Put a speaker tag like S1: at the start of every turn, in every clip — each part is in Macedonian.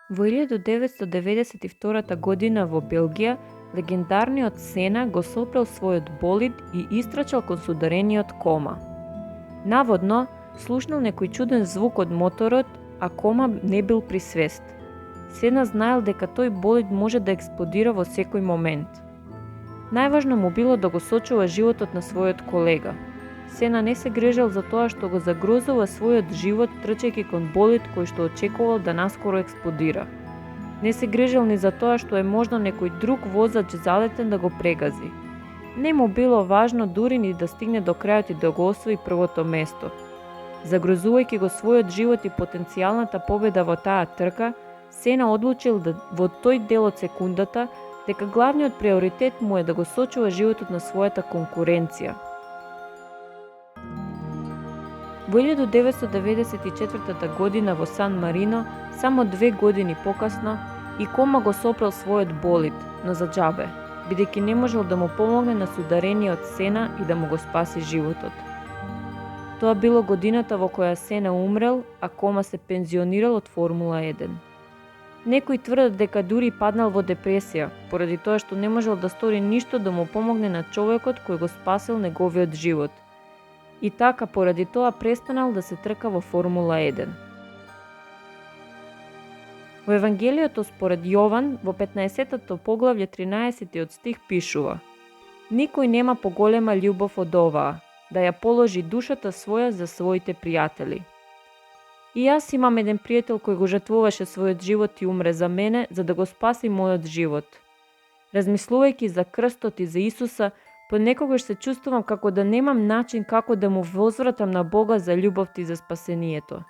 S1: Во 1992 година во Белгија, легендарниот Сена го сопрел својот болид и истрчал кон сударениот Кома. Наводно, слушнал некој чуден звук од моторот, а Кома не бил при свест. Сена знаел дека тој болид може да експлодира во секој момент. Најважно му било да го сочува животот на својот колега. Сена не се грижал за тоа што го загрозува својот живот трчајќи кон болид кој што очекувал да наскоро експлодира. Не се грижал ни за тоа што е можно некој друг возач залетен да го прегази. Не му било важно дури ни да стигне до крајот и да го освои првото место. Загрозувајќи го својот живот и потенцијалната победа во таа трка, Сена одлучил да во тој дел од секундата дека главниот приоритет му е да го сочува животот на својата конкуренција. Во 1994 година во Сан Марино, само 2 години покасно, и Кома го сопрел својот болид, но за џабе, бидејќи не можел да му помогне на сударениот Сена и да му го спаси животот. Тоа било годината во која Сена умрел, а Кома се пензионирал од Формула 1. Некои тврдат дека дури паднал во депресија, поради тоа што не можел да стори ништо да му помогне на човекот кој го спасил неговиот живот. И така, поради тоа престанал да се трка во Формула 1. Во Евангелието според Јован, во 15-тото поглавје 13-тиот стих пишува: Никој нема поголема љубов од оваа, да ја положи душата своја за своите пријатели. И јас имам еден пријател кој го жртвуваше својот живот и умре за мене, за да го спаси мојот живот. Размислувајќи за крстот и за Исуса, понекогаш се чувствувам како да немам начин како да му возвратам на Бога за љубовта и за спасението.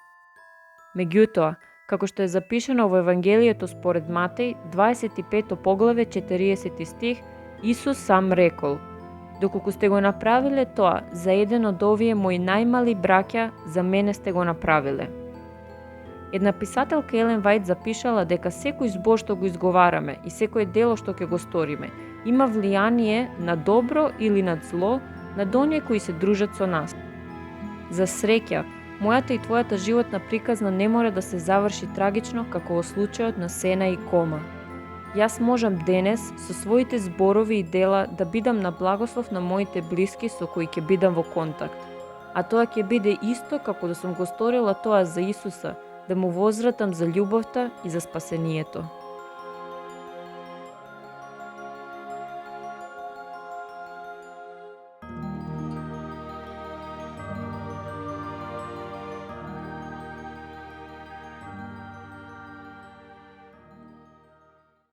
S1: Меѓутоа, како што е запишано во Евангелието според Матеј, 25 поглаве, 40 стих, Исус сам рекол: Доколку сте го направиле тоа за еден од овие мои најмали браќа, за мене сте го направиле. Една писателка Елен Вајт запишала дека секој збор што го изговараме и секој дело што ќе го сториме има влијание на добро или на зло над оние кои се дружат со нас. За среќа, мојата и твојата животна приказна не мора да се заврши трагично како во случајот на Сена и Кома. Јас можам денес со своите зборови и дела да бидам на благослов на моите блиски со кои ќе бидам во контакт, а тоа ќе биде исто како да сум го сторила тоа за Исуса, да му возвратам за љубовта и за спасението.